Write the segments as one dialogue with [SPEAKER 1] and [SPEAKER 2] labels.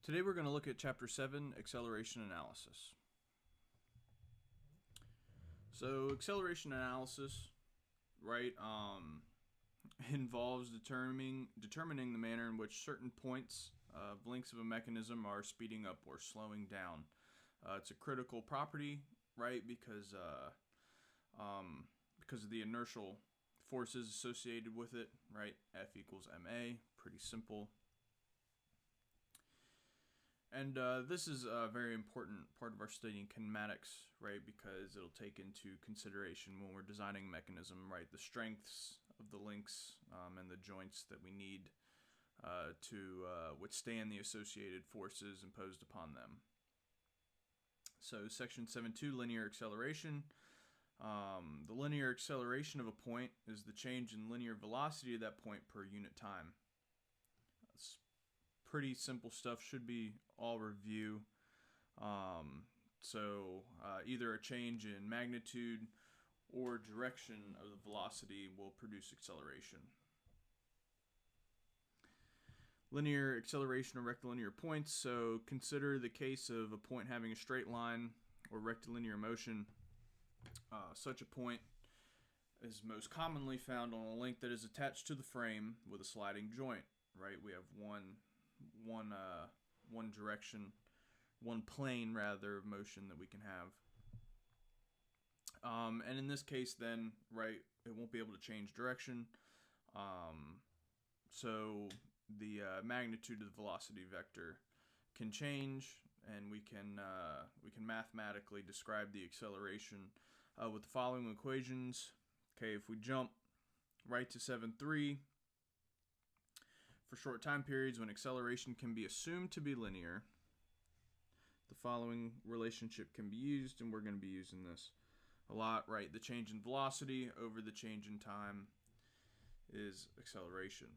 [SPEAKER 1] Today we're going to look at Chapter 7, Acceleration Analysis. So acceleration analysis, right, involves determining the manner in which certain points of links of a mechanism are speeding up or slowing down. It's a critical property, right, because of the inertial forces associated with it, right? F equals ma, pretty simple. And this is a very important part of our study in kinematics, right? Because it'll take into consideration when we're designing a mechanism, right? The strengths of the links and the joints that we need to withstand the associated forces imposed upon them. So section 7.2, linear acceleration. The linear acceleration of a point is the change in linear velocity of that point per unit time. That's pretty simple stuff, should be all review. So either a change in magnitude or direction of the velocity will produce acceleration. Linear acceleration of rectilinear points. So consider the case of a point having a straight line or rectilinear motion. Such a point is most commonly found on a link that is attached to the frame with a sliding joint, right? We have one direction, one plane rather of motion that we can have. And in this case then, right, it won't be able to change direction. So the magnitude of the velocity vector can change, and we can mathematically describe the acceleration with the following equations. Okay, if we jump right to 7.3, for short time periods when acceleration can be assumed to be linear, the following relationship can be used, and we're going to be using this a lot, right? The change in velocity over the change in time is acceleration.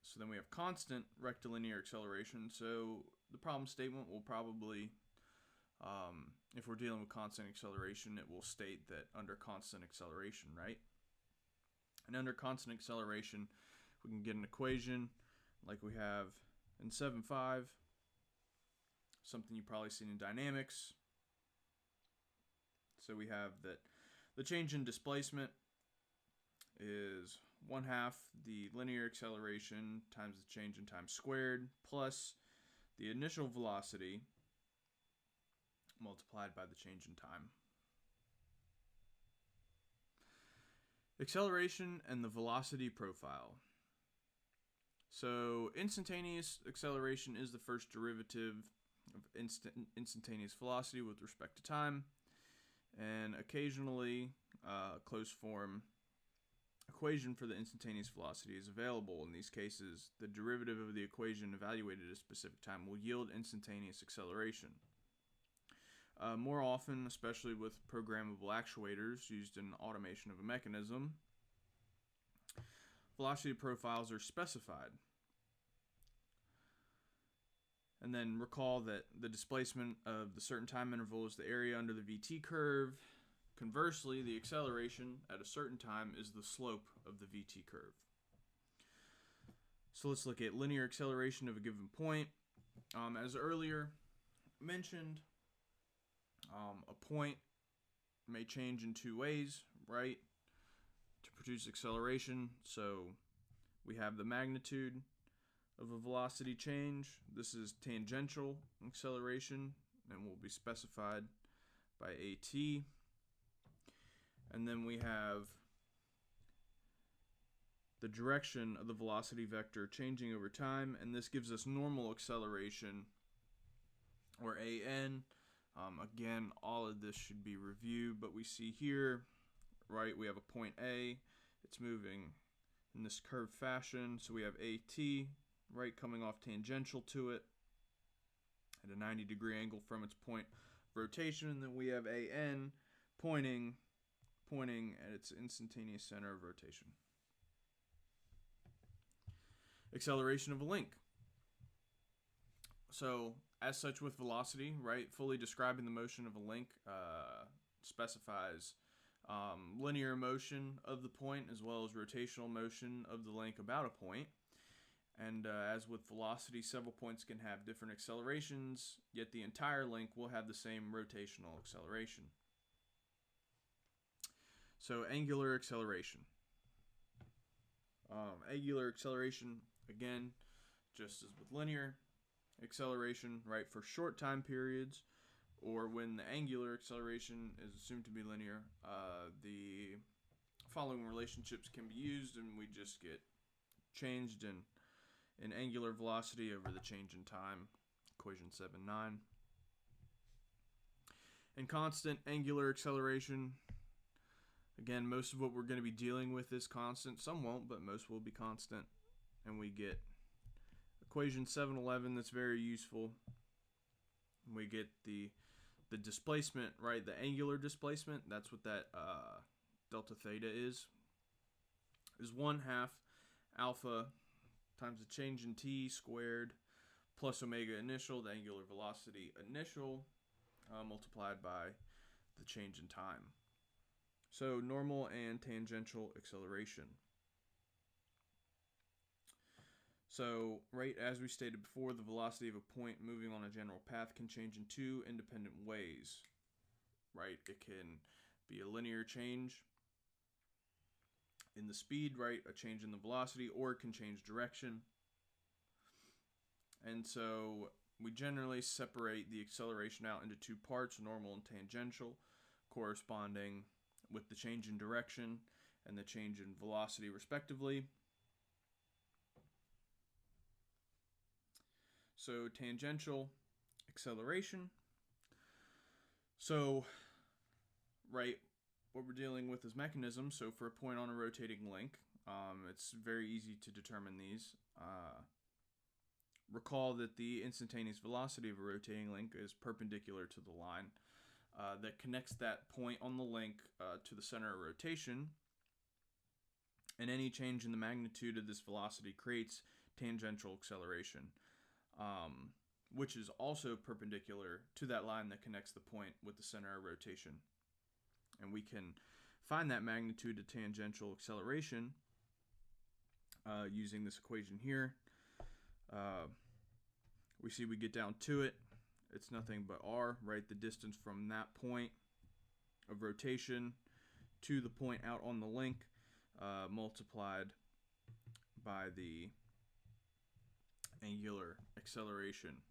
[SPEAKER 1] So then we have constant rectilinear acceleration. So the problem statement will probably, if we're dealing with constant acceleration, it will state that under constant acceleration, right? And under constant acceleration, we can get an equation like we have in 7.5, something you've probably seen in dynamics. So we have that the change in displacement is 1/2 the linear acceleration times the change in time squared plus the initial velocity multiplied by the change in time. Acceleration and the velocity profile. So instantaneous acceleration is the first derivative of instantaneous velocity with respect to time, and occasionally a closed form equation for the instantaneous velocity is available. In these cases, the derivative of the equation evaluated at a specific time will yield instantaneous acceleration. More often, especially with programmable actuators used in automation of a mechanism, velocity profiles are specified. And then recall that the displacement of the certain time interval is the area under the VT curve. Conversely, the acceleration at a certain time is the slope of the VT curve. So let's look at linear acceleration of a given point. As earlier mentioned, a point may change in two ways, right, to produce acceleration. So we have the magnitude of a velocity change. This is tangential acceleration and will be specified by AT. And then we have the direction of the velocity vector changing over time, and this gives us normal acceleration, or AN. Again, all of this should be reviewed, but we see here, right, we have a point A. It's moving in this curved fashion, so we have AT, right, coming off tangential to it at a 90-degree angle from its point of rotation, and then we have AN pointing at its instantaneous center of rotation. Acceleration of a link. So, as such with velocity, right, fully describing the motion of a link specifies linear motion of the point as well as rotational motion of the link about a point. And as with velocity, several points can have different accelerations, yet the entire link will have the same rotational acceleration. So angular acceleration. Angular acceleration, again, just as with linear acceleration, right, for short time periods, or when the angular acceleration is assumed to be linear, the following relationships can be used, and we just get changed in angular velocity over the change in time, equation 7-9. And constant angular acceleration, again, most of what we're going to be dealing with is constant. Some won't, but most will be constant. And we get equation 7-11 that's very useful. We get the displacement, right? The angular displacement, that's what that delta theta is 1/2 alpha times the change in t squared plus omega initial, the angular velocity initial, multiplied by the change in time. So normal and tangential acceleration. So, right, as we stated before, the velocity of a point moving on a general path can change in two independent ways, right? It can be a linear change in the speed, right? A change in the velocity, or it can change direction. And so we generally separate the acceleration out into two parts, normal and tangential, corresponding with the change in direction and the change in velocity respectively. So tangential acceleration. So, right, what we're dealing with is mechanisms. So for a point on a rotating link, it's very easy to determine these. Recall that the instantaneous velocity of a rotating link is perpendicular to the line that connects that point on the link to the center of rotation. And any change in the magnitude of this velocity creates tangential acceleration, which is also perpendicular to that line that connects the point with the center of rotation. And we can find that magnitude of tangential acceleration using this equation here. We see we get down to it. It's nothing but r, right? The distance from that point of rotation to the point out on the link multiplied by the angular acceleration.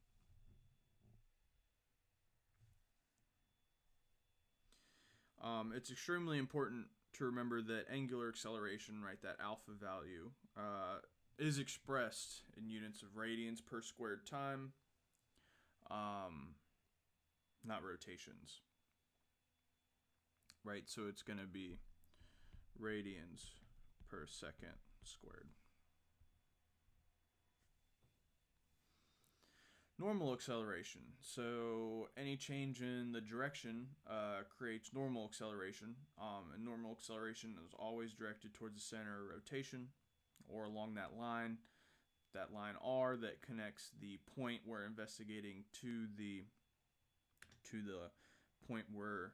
[SPEAKER 1] It's extremely important to remember that angular acceleration, right, that alpha value, is expressed in units of radians per squared time, not rotations, right? So it's going to be radians per second squared. Normal acceleration. So any change in the direction creates normal acceleration. And normal acceleration is always directed towards the center of rotation or along that line R that connects the point we're investigating to the point where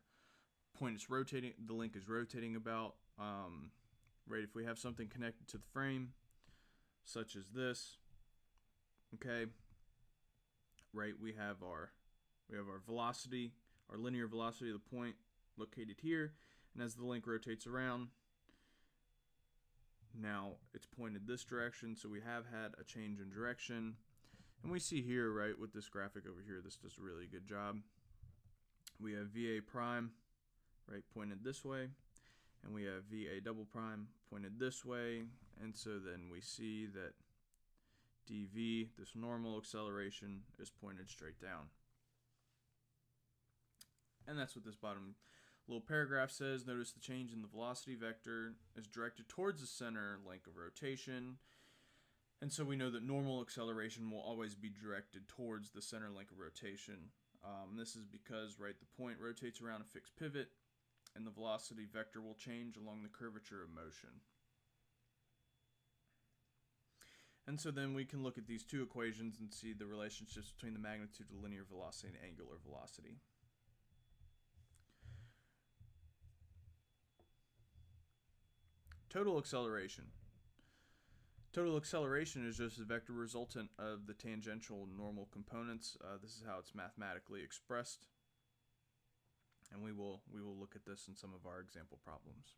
[SPEAKER 1] it's rotating, the link is rotating about. Right, if we have something connected to the frame, such as this, okay, right, we have our velocity, our linear velocity of the point located here, and as the link rotates around, now it's pointed this direction, so we have had a change in direction. And we see here, right, with this graphic over here, this does a really good job. We have VA prime, right, pointed this way, and we have VA double prime pointed this way, and so then we see that dv, this normal acceleration, is pointed straight down. And that's what this bottom little paragraph says. Notice the change in the velocity vector is directed towards the center link of rotation. And so we know that normal acceleration will always be directed towards the center link of rotation. This is because, right, the point rotates around a fixed pivot, and the velocity vector will change along the curvature of motion. And so then we can look at these two equations and see the relationships between the magnitude of linear velocity and angular velocity. Total acceleration. Total acceleration is just a vector resultant of the tangential normal components. This is how it's mathematically expressed, and we will look at this in some of our example problems.